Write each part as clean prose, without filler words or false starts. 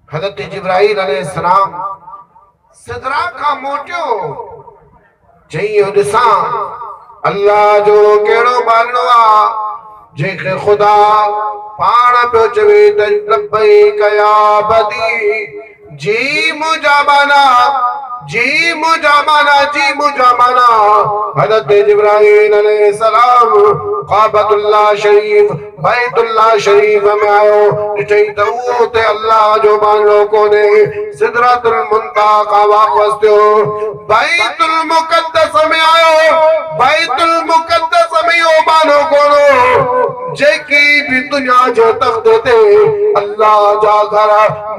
हज़रत जिब्राईल अलैहिस्सलाम सिदरा का मोटियो चई ॾिसां अल्लाह जो कहिड़ो बानो आहे जंहिंखे ख़ुदा पाण पियो चवे त लब्बैक या अबदी जी मुंहिंजा माना जी मुंहिंजा माना जी मुंहिंजा माना हज़रत जिब्राईल अलैहिस्सलाम काबतुल्लाह शरीफ बैतुल्लाह शरीफ में आयो ॾिठई त उहो ते अल्लाह जो बानो कोन्हे सिदरतुल मुंतहा खां वापसि थियो बैतुल मुक़द्दस में आयो बैतुल मुक़द्दस में इहो बानो कोन्हो जेकी भी दुनिया जे तख़्त ते अल्लाह जा घर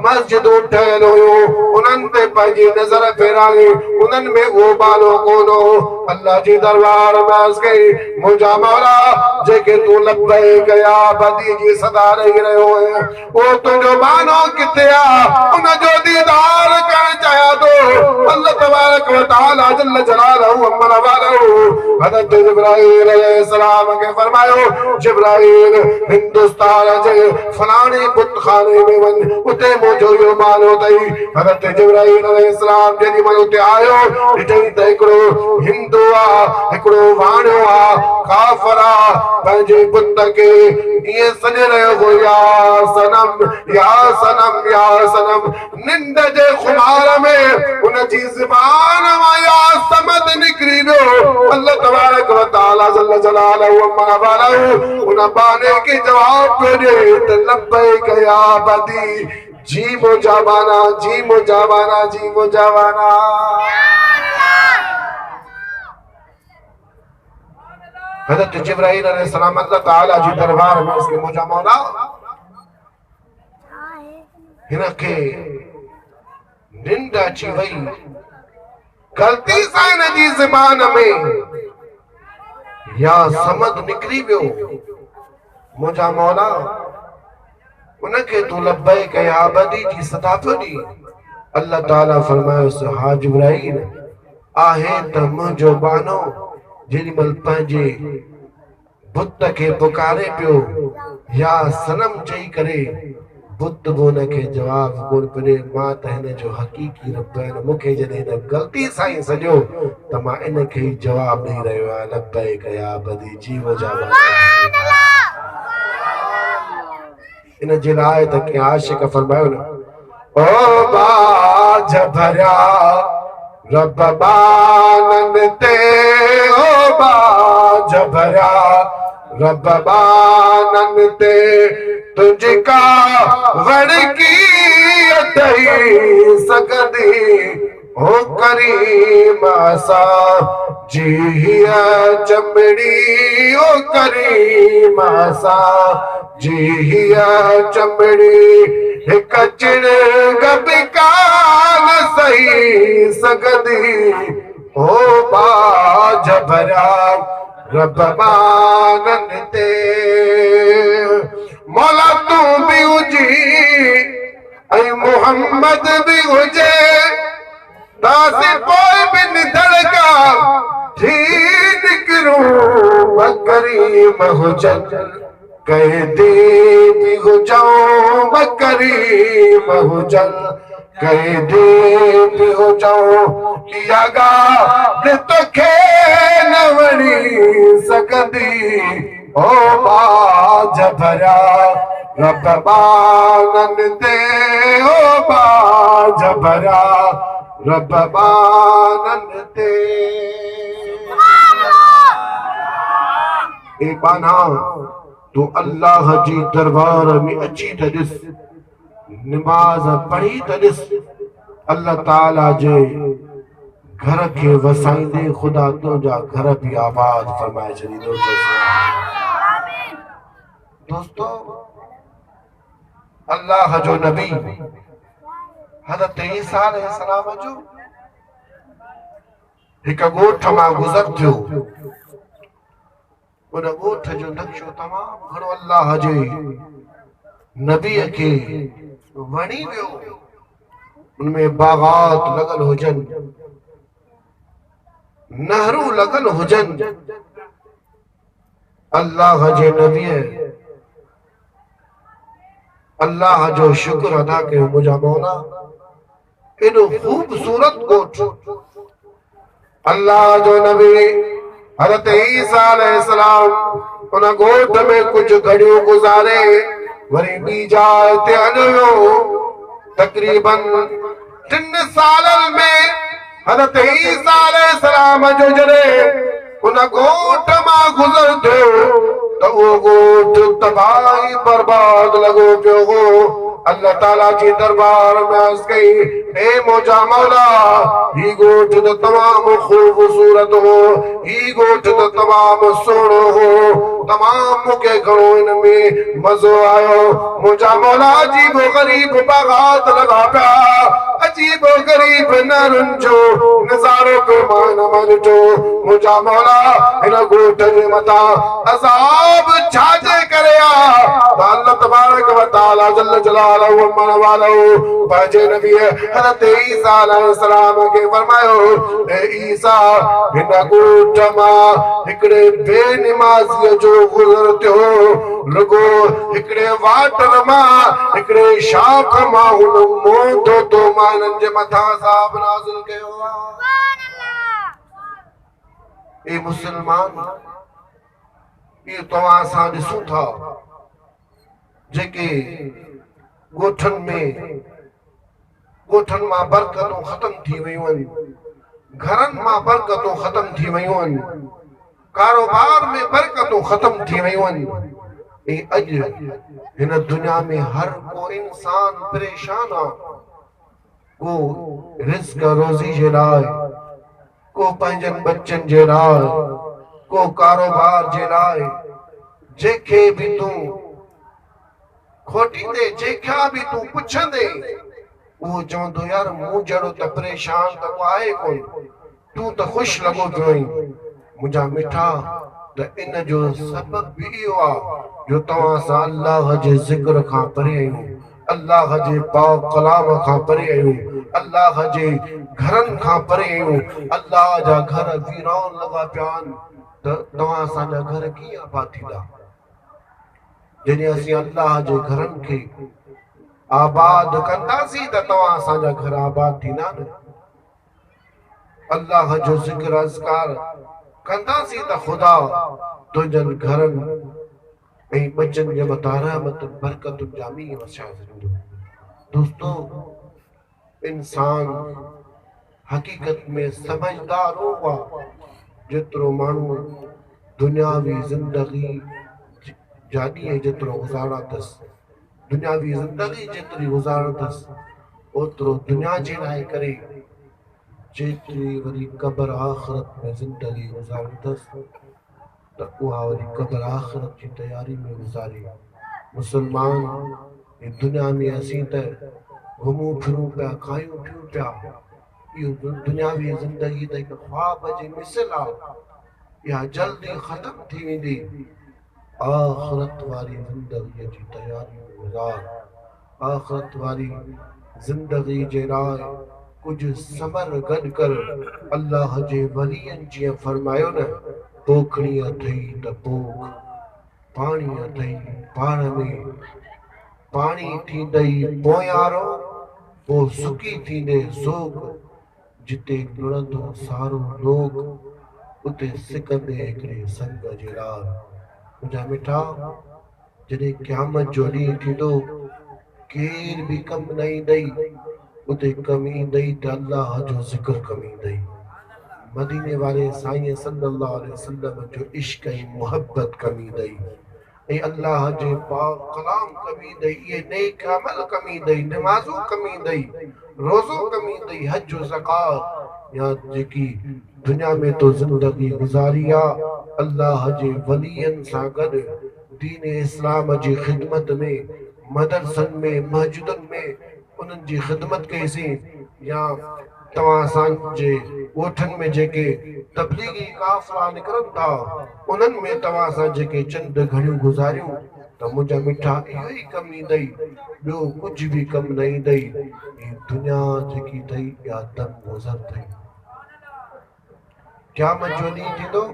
मस्जिदूं ठहियल हुयूं उन्हनि ते पंहिंजी नज़र फेराई उन्हनि में उहो बानो कोन्हो अल्लाह जी दरबार में अर्ज़ कई मुंहिंजा मौला जेके तूं लब्बैक या अबदी जी सदा ॾेई रहियो आहीं उहो तुंहिंजो बानो किथे आहे उन जो दीदार करणु चाहियां थो अल्लाह तबारक व तआला जल्ल जलालहू अम्मन वालहू हज़रत जिब्राईल अलैहिस्सलाम खे फरमायो जिब्राईल हिंदुस्तान जे फलाणे बुतखाने में वञ उते मुंहिंजो इहो बानो अथई हज़रत जिब्राईल अलैहिस्सलाम जेॾी महिल उते आयो ॾिठई त हिकिड़ो हिंदू आहे हिकिड़ो वाणियो आहे काफ़िर आहे पंहिंजे बुत खे ईअं सॾे रहियो हो या सनम या सनम या सनम निंड जे खुमार में उन जी ज़बान मां या समद निकिरी वियो अल्लाह तबारक व तआला जल्ल जलालहू अम्मा वालहू उन बाने के जवाब पियो ॾे त लब्बैक या अबदी जी मुंहिंजा बाना जी मुंहिंजा बाना जी मुंहिंजा बाना हज़रत जिब्राईल अलैहिस्सलाम अल्लाह ताला जी दरबार में उसके मुंहिंजा मौला हिनखे निंड अची वई गलती सां हिन जी ज़बान में या समद निकिरी वियो मुंहिंजा मौला उनखे तूं लब्बैक या अबदी जी सदा पियो ॾी अल्लाह ताला फरमायो हा जिब्राईल आहे त मुंहिंजो बानो जेॾी महिल पंहिंजे बुत खे पुकारे पियो या सनम चई करे बुत बि हुनखे जवाब कोन पियो ॾे मां त हिन जो हक़ीक़ी रब आहियां मूंखे जॾहिं हिन ग़लती सां ई सॼो त मां इनखे ई जवाब ॾेई रहियो आहियां लब्बैक या अबदी जी मुंहिंजा इन जे लाइ त कंहिं आशिक़ फरमायो न ओ बाज भरिया रब बानन ते ओ बाज भरिया रब बानन ते तुझी का वड़की अथई सकदी ओ करीम असा जी चमड़ी ओ करीम असा जी चमड़ी हिक चिड़ गबी कान सही सकदी ओ बाज भरिया रब बानन ते मौला तू भी हुजी ऐं मोहम्मद भी हुजे तासी पोइ बिन धड़का थी निकरूं बकरीम हुजन कैदी भी हुजाऊं बकरीम हुजन कैदी भी हुजाऊं इहा ॻाल्हि तोखे न वणी सकदी ओ बाज भरिया रब बानन ते ओ बाज भरिया रब बानन ते ए बाना तू अल्लाह जी दरबार में अची त ॾिस नमाज पढ़ी त ॾिस अल्लाह ताला जे घर के वसाईंदे खुदा तुंहिंजा घर भी आबाद फरमाए छॾींदो। दोस्तों अल्लाह जो नबी हज़रत ईसा अलैहिस्सलाम जो हिक ॻोठ मां गुज़र थियो उन ॻोठ जो नक्शो तमामु घणो अल्लाह जे नबीअ खे वणी वियो उनमें बागात लॻल हुजनि नहरू लॻल हुजनि अल्लाह जे नबीअ अल्लाह जो शुक्र अदा कयो मुंहिंजा मौला एॾो ख़ूबसूरत ॻोठ अल्लाह जो नबी हज़रत ईसा अलैहिस्सलाम उन ॻोठ में कुछ घड़ियूं गुज़ारे वरी ॿी जाइ ते हलियो तकरीबन 3 सालनि में हज़रत ईसा अलैहिस्सलाम जो जॾहिं उन ॻोठ मां गुज़र थियो तो वो ॻोठ तबाही बर्बाद लॻो पियो हो अल्लाह ताला जी दरबार में अर्ज़ कई हे मुंहिंजा मौला ही ॻोठ तो तमाम खूबसूरत हो ही ॻोठ तो तमाम सुहिणो हो तमाम मूंखे घणो इन में मज़ो आयो मुंहिंजा मौला अजीब गरीब बागात लॻा पिया अजीब गरीब नरुनि जो नज़ारो पियो मां न मां ॾिठो मुंहिंजा मौला हिन ॻोठ जे मथां अज़ाब छाजे करे अल्लाह तबारक व तआला जल्ल जलालहु व मन वालहु पंहिंजे नबी हज़रत ईसा अलैहिस्सलाम खे फरमायो ए ईसा हिन ॻोठ मां हिकिड़े बेनिमाज़ीअ जो गुज़र थियो रुगो हिकिड़े वाटर मां हिकिड़े शाख मां हुन मोंधो तो मां हिननि जे मथां अज़ाब नाज़िल कयो ए मुसलमान ये तव्हां सां ॾिसूं था जेके ॻोठनि मां बरकतूं ख़तम थी वयूं आहिनि घरनि मां बरकतूं ख़तम थी वयूं आहिनि कारोबार में बरकतूं ख़तम थी वयूं आहिनि ऐं अॼु हिन दुनिया में हर को इंसान परेशान आहे को रिज़्क़ रोज़ी जे लाइ को पंहिंजनि बच्चनि जे लाइ को कारोबार जे लाइ जेके भी तू खोटींदे जेका भी तू पुछंदे वो चवंदो यार मूं जहिड़ो त परेशान त को आहे कोन तू त ख़ुशि लॻो पियो आहीं मुंहिंजा मिठा त इन जो सबबु बि इहो आहे जो तव्हां सां अल्लाह जे ज़िक्र खां परे आहियूं अल्लाह जे पाक कलाम खां परे आहियूं अल्लाह जे घरनि खां परे आहियूं अल्लाह जा घर वीरान लॻा पिया आहिनि तव्हां असांजा घर कीअं आबाद थींदा जॾहिं असीं अल्लाह जे घरनि खे आबाद कंदासीं त तव्हां असांजा घर आबाद थींदा न अल्लाह जो ज़िक्र अज़कार कंदासीं त ख़ुदा तुंहिंजनि घरनि ऐं बचनि जे मथां रहमत बरकतुनि जा मींहं वसिया छॾींदो दोस्तो इंसान हक़ीक़त में समझदार हो जेतिरो माण्हू दुनियावी ज़िंदगी जा ॾींहं जेतिरो गुज़ारणा अथसि दुनियावी ज़िंदगी जेतिरी गुज़ारणु अथसि ओतिरो दुनिया जे लाइ करे जेतिरी वरी क़ब्र आख़िरत में ज़िंदगी गुज़ारणु अथसि त उहा वरी क़ब्र आख़िरत जी तयारी में गुज़ारे मुसलमान हे दुनिया में असीं त घुमूं फिरूं पिया खायूं पियूं पिया इहो दुनियावी ज़िंदगी त हिकु ख्वाब जी मिसल आहे इहा जल्दी ख़तमु थी वेंदी आख़िरत वारी ज़िंदगीअ जी तयारी में गुज़ार आख़िरत वारी ज़िंदगी जे लाइ कुझु समर गॾु कर अल्लाह जे वलियनि जीअं फरमायो न पोखड़ी अथई त पोख पाणी अथई पाण में पाणी थींदई पोयारो पोइ सुकी थींदे सोग जिते लुड़ंदो सारो लोग उते सिकंदे हिकिड़े संग जे लाइ मुंहिंजा मिठा जॾहिं क़यामत जो ॾींहुं थींदो केर बि कमु न ईंदई उते कमु ईंदई त अल्लाह जो ज़िक्र कमु ईंदई मदीने वारे साईं सल्लल्लाहु अलैहि वसल्लम जो इश्क ऐं मुहबत कमु ईंदई ऐं अल्लाह जे पाक कलाम कमु ईंदई इहे नेक अमल कमु ईंदई नमाज़ूं कमु ईंदई रोज़ो कमु ईंदई हज ज़कात या जेकी दुनिया में तो ज़िंदगी गुज़ारी आहे अल्लाह जे वलियनि सां गॾु दीन इस्लाम जी ख़िदमत में मदरसनि में मस्जिदनि में उन्हनि जी ख़िदमत कईसीं या तव्हां असांजे ॻोठनि में जेके तबलीगी काफ़िला निकिरनि था उन्हनि में तव्हां सां जेके चंद घड़ियूं गुज़ारियूं त मुंहिंजा मिठा इहो ई कमु ईंदई ॿियो कुझु बि कमु न ईंदई ही दुनिया जेकी अथई इहा दम गुज़र अथई क़यामत जो ॾींहुं थींदो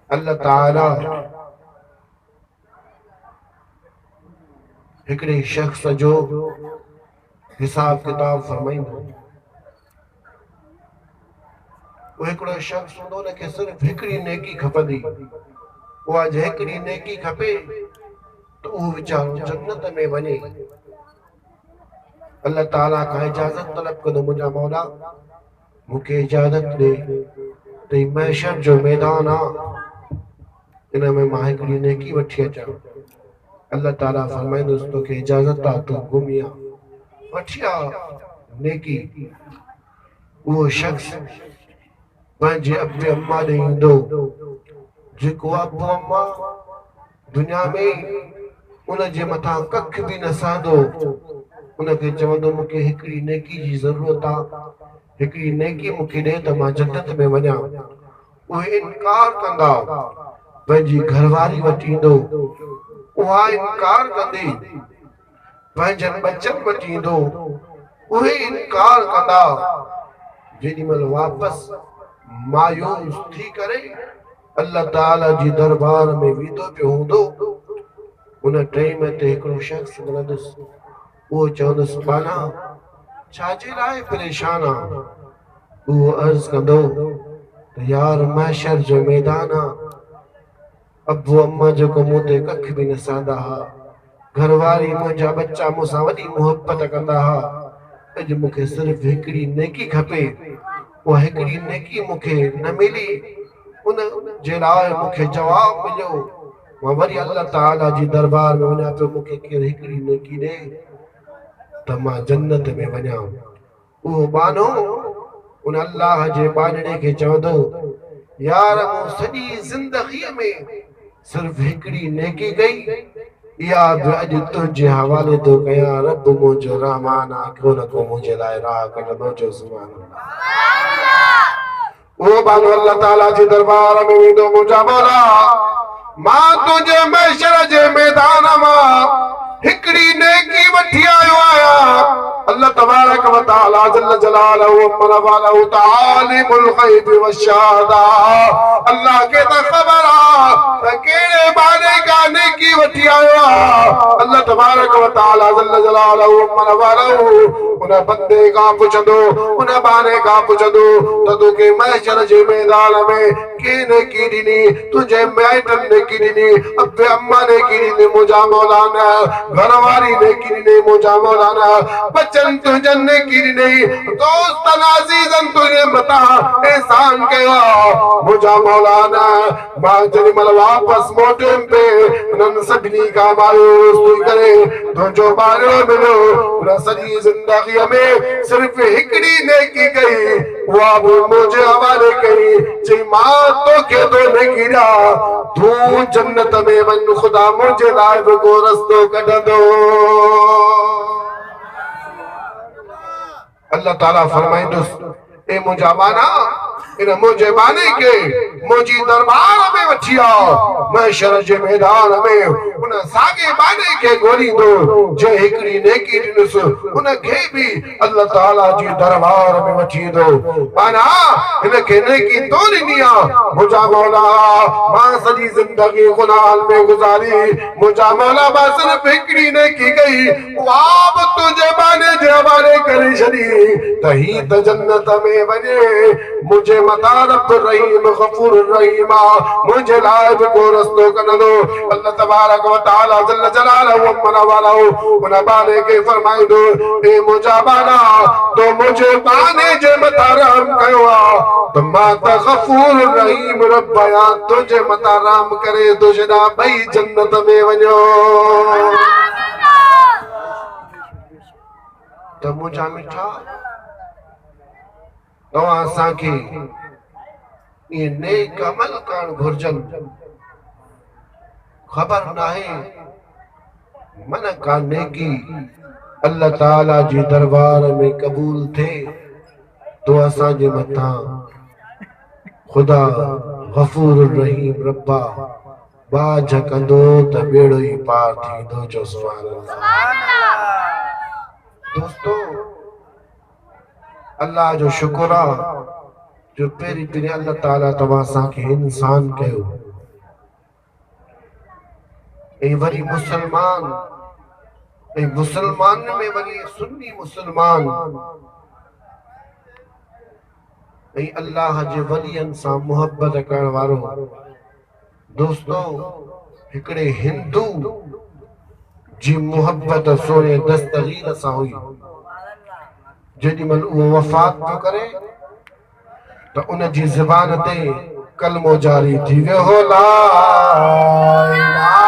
अल्लाह ताला हिकड़े शख्स जो हिसाब किताब फरमाइंदो। वो हिकड़ो शख्स हूंदो न के सिर्फ हिकड़ी नेकी खपंदी, उहा जे हिकड़ी नेकी खपे तो वो वीचारो जन्नत में वञे। अल्लाह ताला का इजाजत तलब कंदो, मुंहिंजा मौला मूंखे इजाजत ॾे त महशर जो मैदान आहे, इन में मां हिकड़ी नेकी वठी अचां। अल्लाह ताला फरमाईंदुसि तोखे इजाजत आहे, तूं घुमी आ, वठी आ नेकी। वो शख्स पंहिंजे अबे अम्मा ॾे ईंदो, जेको अबो अम्मा दुनिया में उन जे मथां कख बि न सहंदो, उनखे चवंदो मूंखे हिकड़ी नेकी जी ज़रूरत आहे, हिकड़ी नेकी मूंखे ॾे त मां जन्नत में वञा। उहे इनकार कंदा, पंहिंजी घरवारी वठी ईंदो, उहा इनकार कंदी, पंहिंजनि बचनि वठी ईंदो, उहे इनकार कंदा। जेॾीमहिल वापसि मायूस थी करे अल्लाह ताला जी दरबार में वीदो पियो हूंदो, उन टाइम ते हिकिड़ो शख्स मिलंदुसि, उहो चवंदुसि बाना छाजे लाइ परेशान आहे? उहो अर्ज़ कंदो त यार महशर जो मैदान आहे, अबू अम्मा जेको मूं ते कख बि न सहंदा हुआ, घरवारी मुंहिंजा बच्चा मूंसां वॾी मुहबत कंदा हुआ, अॼु मूंखे सिर्फ़ हिकड़ी नेकी खपे, वो हिकड़ी नेकी मूंखे न मिली, उन जे लाइ मूंखे जवाब मिलियो। मां वरी अल्लाह ताला जी दरबार में वञा पियो, मूंखे केरु हिकड़ी नेकी ॾे त मां जन्नत में वञा। उहो बानो उन अल्लाह जे बानड़े खे चवंदो, यार मूं सॼी ज़िंदगीअ में सिर्फ हिकड़ी नेकी कई, इहा बि अॼु तुंहिंजे हवाले थो कयां। रब मुंहिंजो रहमान आहे, को न को मुंहिंजे लाइ राह कढंदो। जो सुभान अल्लाह। वो बानो अल्लाह ताला जी दरबार में वेंदो, मुंहिंजा मौला मां तुंहिंजे महशर जे मैदान मां हिकड़ी नेकी वठी आयो आहियां। अल्लाह तबारक व तआला जल्ल जलालहु व मलवालहु तालिमुल गैब व शहादा, अल्लाह के त खबर आ त केड़े बाने का नेकी वठी आयो आ। अल्लाह तबारक व तआला जल्ल जलालहु व मलवालहु उन बंदे का पुछंदो, उन बाने का पुछंदो त तोखे महशर जे मैदान में के नेकी ॾिनी? तुंहिंजे माइटनि नेकी ॾिनी, अबे अम्मा नेकी ॾिनी मुंहिंजा मौलाना, घरवारी नेकी ॾिनी मुंहिंजा मौलाना, बचन तुंहिंजनि नेकी ॾिनी, दोस्तनि अज़ीज़नि तुंहिंजे मथां एहसान कयो मुंहिंजा मौलाना। मां जेॾीमहिल वापसि मोटियुमि पे उन्हनि सभिनी खां मायूस थी करे तुंहिंजो बारियो मिलियो। उन सॼी ज़िंदगीअ में सिर्फ़ हिकड़ी नेकी कई, उहा बि मुंहिंजे हवाले कई, चई मां तोखे थो नेकी ॾियां, तूं जन्नत में वञ, ख़ुदा मुंहिंजे लाइ बि को रस्तो कढंदो। अल्लाह ताला फरमाईंदुसि, ए मुंहिंजा बाना, इन मुंहिंजे बाने खे मुंहिंजी दरबार में वठी आओ। महशर जे मैदान में उन साॻे बाने खे ॻोल्हींदो जंहिं हिकड़ी नेकी ॾिनुसि, उनखे बि अल्लाह ताला जी दरबार में वठी ईंदो। बाना हिनखे नेकी तो ॾिनी आहे, मुंहिंजा मौला मां सॼी ज़िंदगी गुनाहनि में गुज़ारी, मुंहिंजा मौला मां सिर्फ़ हिकड़ी नेकी कई, उहा बि तुंहिंजे बाने जे हवाले करे छॾी त ही त जन्नत में वञे। मुझे मता रब रहीम गफूर रहीम मुझे लाइ बि को रस्तो कढंदो। अल्लाह तबारक व तआला जल्ल जलालहु व मलवालहु उन बाने खे फरमाईंदो, ए मुंहिंजा बाना तो मुझे बाने जे मथा रहम कयो आहे त मां त गफूर रहीम रब आहियां, तुंहिंजे मथा रहम करे तो छॾा ॿई जन्नत में वञो। त मुंहिंजा मिठा तव्हां असांखे ये नेक अमल करण घुर्जनि। ख़बर नाहे मन का नेकी अल्लाह ताला जी दरबार में कबूल थे तो असांजे मथां ख़ुदा गफूर रहीम रब्बा बाझ कंदो त बेड़ो ई पार थींदो। जो सुभान अल्लाह। दोस्तों अल्लाह जो शुक्र आहे जो पहिरीं पहिरीं अल्लाह ताला तव्हां असांखे इंसान कयो ऐं वरी मुसलमान ऐं मुसलमान में वरी सुन्नी मुसलमान ऐं अल्लाह जे वलियन सां मोहब्बत करण वारो। दोस्तों, हिकड़े हिंदू जी मोहब्बत सोने दस्तगीर सां हुई। जेॾीमहिल उहो वफ़ात पियो करे त उन जी ज़बान ते कलमो जारी थी वियो हो, ला इलाहा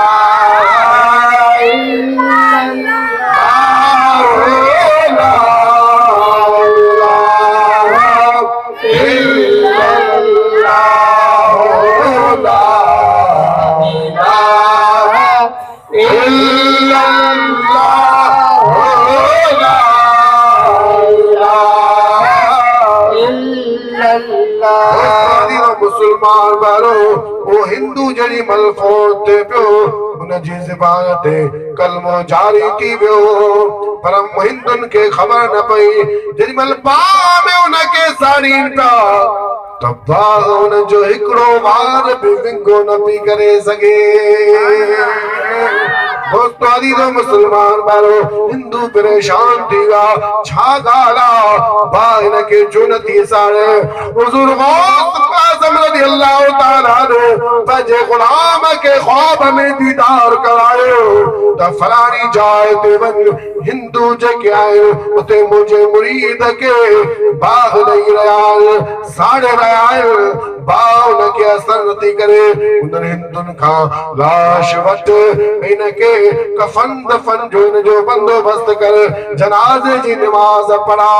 मुसलमान वारो वो हिंदू जड़ी मलफोत थे पियो उन जी ज़बान ते कलमो जारी थी वियो। पर हिंदुन के खबर न पई जड़ी मल पा में उन के साड़ीन का तब बाग उन जो हिकड़ो वार भी विंगो न पी करे सके। दोस्तों, अजीजो मुसलमान वारो हिंदू परेशान थी विया, छा गाला बा इन के जुनती सारे हुजूर गौस आज़म रज़ियल्लाहु ताला ने पंहिंजे गुलाम के ख्वाब में दीदार करायो त फलानी जाइ ते वञ, हिंदू जेके आहिनि उते मुंहिंजे मुरीद के बाग ॾेई रहिया आहिनि, साड़े रहिया आहिनि, बा उनखे असर नथी करे। उन्हनि हिंदुनि खां लाश वटि इन के कफन दफन जो इन जो बंदोबस्त कर, जनाज़े जी नमाज पढ़ा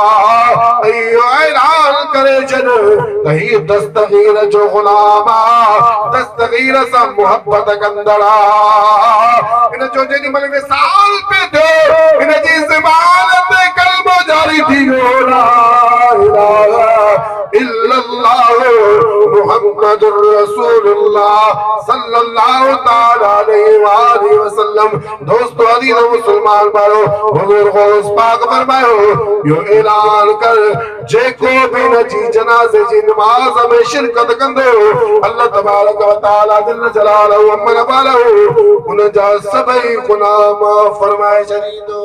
ऐं ऐलान करे छॾ त हीउ दस्तगीर जो गुलाम आ, दस्तगीर सां मोहब्बत कंदड़ आ। इन जो जेॾीमहिल विसाल पे थियो इन जी ज़बान ते कलमो जारी थी वियो, ला इलाहा इल्लल्लाह मुहम्मदुर रसूलुल्लाह सल्लल्लाहु ताला अलैहि वसल्लम। दोस्तों, अजीज मुसलमान भाइयो, हुजूर गौस पाक फरमायो यो ऐलान कर जेको भी नजी जनाज़े जी नमाज में शिरकत कंदो अल्लाह तबारक व तआला जल्ल जलालहु व मन वालहु उन जा सभई गुनाह माफ़ फरमाए छॾींदो।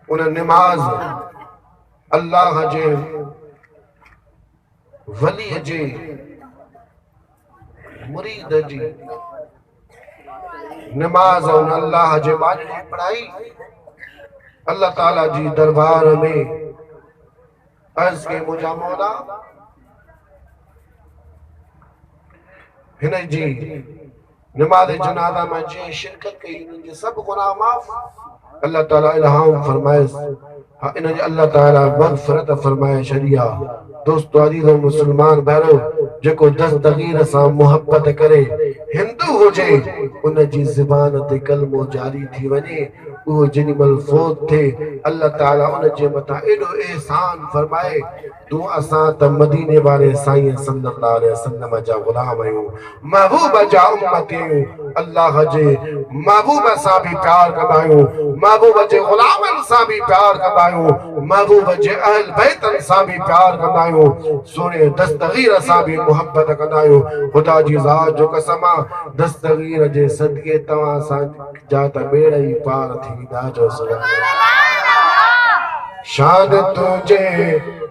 उन नमाज अल्लाह जे वली जे मुरीद जी नमाज उन अल्लाह जे बानी पढ़ाई अल्लाह ताला जी दरबार में अर्ज के मुझा मौला हिन जी नमाज जनाजा में जे शिरकत कई उन जे सब गुनाह माफ अल्लाह ताला इल्हाम फरमाए, इन अल्लाह ताला मग़फ़िरत फरमाए शरिया। दोस्तों, अजीज़ो मुसलमान भाइरो, जेको दस्तगीर सां मोहब्बत करे हिंदू हुजे उन जी ज़बान ते कलमो जारी थी वञे, उहो जेॾीमहिल फ़ौत थिए अल्लाह ताला उन जे मथां एॾो एहसान फरमाए तू असां त मदीने वारे साईं सल्लल्लाहु अलैहि वसल्लम जा गुलाम आहियूं, महबूब जा उम्मत आहियूं, अल्लाह जे महबूब सां भी प्यार कंदा आहियूं, महबूब जे गुलामन सां भी प्यार कंदा आहियूं, महबूब जे अहल बैतन सां भी प्यार कंदा आहियूं, सोने दस्तगीर सां भी मोहब्बत कंदा आहियूं। खुदा जी ज़ात जो कसम आहे दस्तगीर जे सदके तव्हां सां जा त बेड़ा ई पार थी वेंदा। जो शान तुझे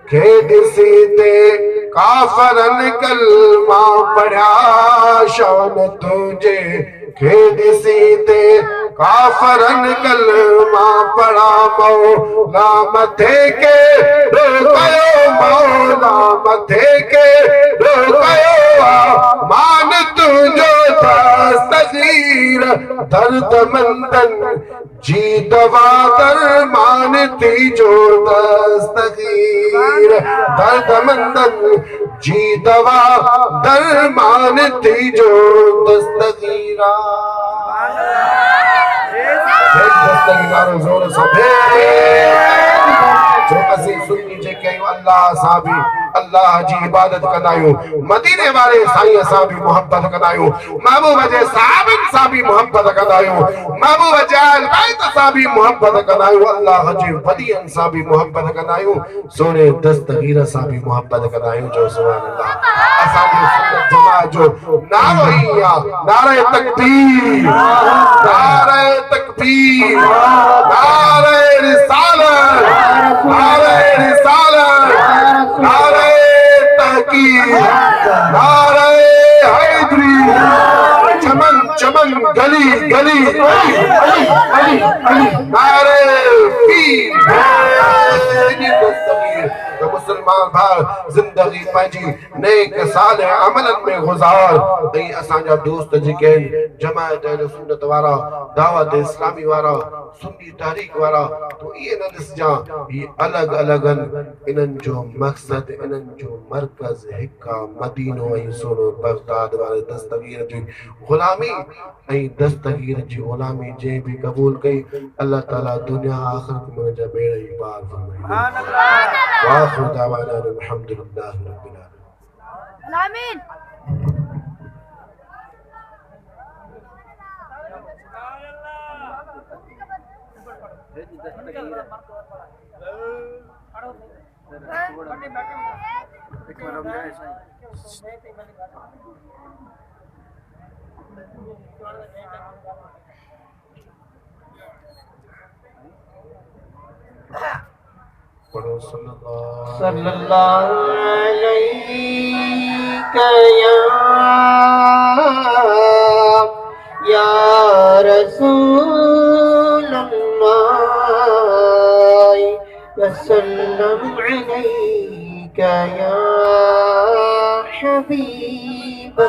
के दिसी ते काफरन कलमा पढ़ा, शान तुझे के दिसी ते काफरन कलमा पढ़ा, मौला मथे के रोकयो, मौला मथे के रोकयो, मान तुझो दस्तगीर दर्द मंदन जी दवा दरमान थी जो दस्तगीर दर्द मंदन जी दवा दरमान थी जो दस्तगीरा। दस्तगीरारो जोर सां जो असीं सुन्नी जेके आहियूं अल्लाह सां भी अल्लाह जी इबादत कंदा आहियूं, मदीने वारे साईं सां बि मोहब्बत कंदा आहियूं, महबूब जे साहबनि सां बि मोहब्बत कंदा आहियूं, महबूब जे अहल बैत सां बि मोहब्बत कंदा आहियूं, अल्लाह जे वलियनि सां बि मोहब्बत कंदा आहियूं, सोने दस्तगीर सां बि मोहब्बत कंदा आहियूं। जो सुभान अल्लाह। असांजे सुन्नत जमात जो नारो ई आहे नारे तकबीर, नारे तकबीर, नारे रिसालत, नारे रिसालत, नारे तहकीर, नारे हैदरी, चमन चमन गली गली नारे पीर। तो मुसलमान भाई जिंदगी पंहिंजी नेक साल अमलन में गुज़ार। ऐं असांजा दोस्त जेके आहिनि जमायत अहले सुन्नत वारा, दावत इस्लामी वारा, सुन्नी तहरीक वारा, तो ये न ॾिसजां ये अलॻि अलॻि आहिनि। इन्हनि जो मक़सद, इन्हनि जो मर्कज़ हिकु मदीनो ऐं सोनो बगदाद वारे दस्तगीर जी ग़ुलामी ऐं दस्तगीर जी ग़ुलामी जंहिं बि क़बूल कई, अल्लाह ताला दुनिया आख़िरत में उनजा बेड़ा ई पार फरमाए। वाखिर दावाना अल्हम्दुलिल्लाहि रब्बिल आलमीन। सल्लल्लाहु अलैहि या रसूलल्लाह वसल्लम अलैका या हबीबल्लाह।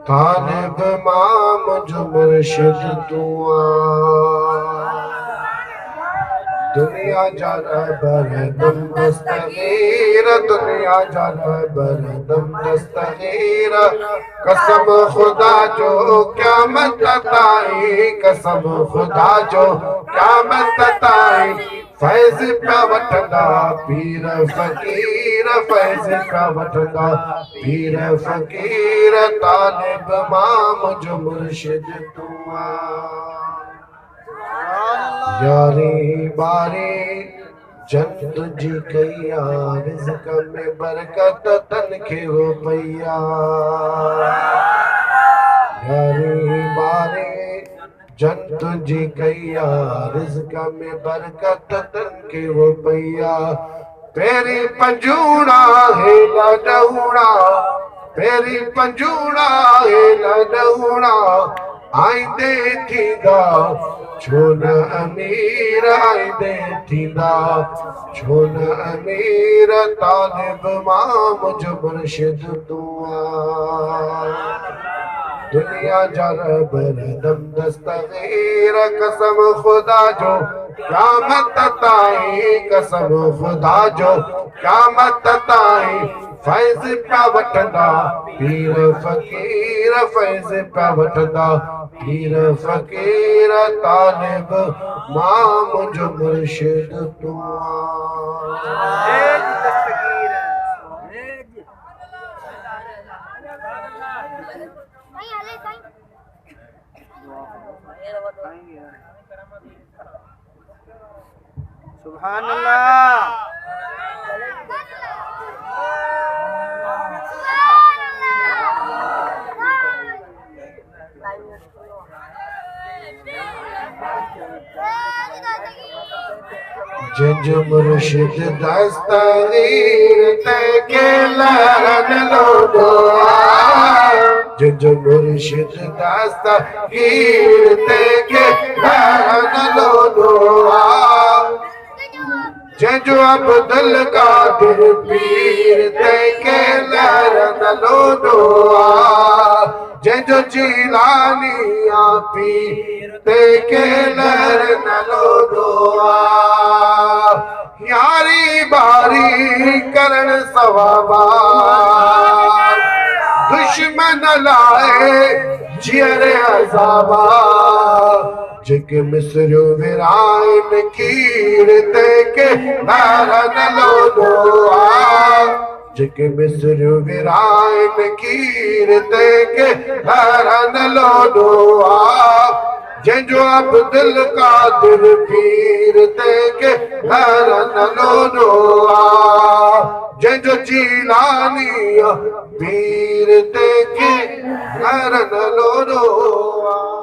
तालिब माम जो मुर्शिद दुआ, दुनिया जा रहबर दम दस्तगीर, दुनिया जा रहबर दम दस्तगीर, कसम खुदा जो क़यामत ताईं, कसम खुदा जो क़यामत ताईं, फैज़ पिया वठंदा पीर फ़कीर, फैज़ पिया वठंदा पीर फ़कीर, तालिब माम जो मुर्शिद दुआ। यारी बारी जन तुझी कया, रिज़्क़ में बरकत तन खे हो पया। यारी बारी जन तुझी कया, रिज़्क़ में बरकत तन खे हो पया। पेरी पंजूड़ा है लडौड़ा, पेरी पंजूड़ा है लडौड़ा, आईंदे थींदा छो न अमीर, आईंदे थींदा छो न अमीर, तालिब माम जो मुर्शिद दुआ। दुनिया जा रहबर दम दस्तगीर, कसम खुदा जो क़यामत ताईं, कसम खुदा जो क़यामत ताईं, फैज़ पिया वठंदा पीर फ़कीर, फैज़ पिया वठंदा पीर फ़कीर, तालिब माम जो मुर्शिद दुआ। सुभान अल्लाह। जंज मुर्शिद दस्तगीर ते के लहन लो दुआ, जंज मुर्शिद दस्तगीर ते के लहन लो दुआ। जंजो अब्दुल कादिर पीर ते के लहन लो दुआ, जंजो जीलानिया पीर ते के लहन लो दुआ। यारी बारी करण सवाबा, दुश्मन लाए जियर अज़ाबा, जेके मिसरियो विराइन कीर ते के नारन लोडो आ जेके मिसरियो विराइन कीर ते के नारन लोडो आ जंजो अब्दुल कादिर पीर ते के नारन लोडो आ जंजो जीलानी पीर ते के नारन लोडो आ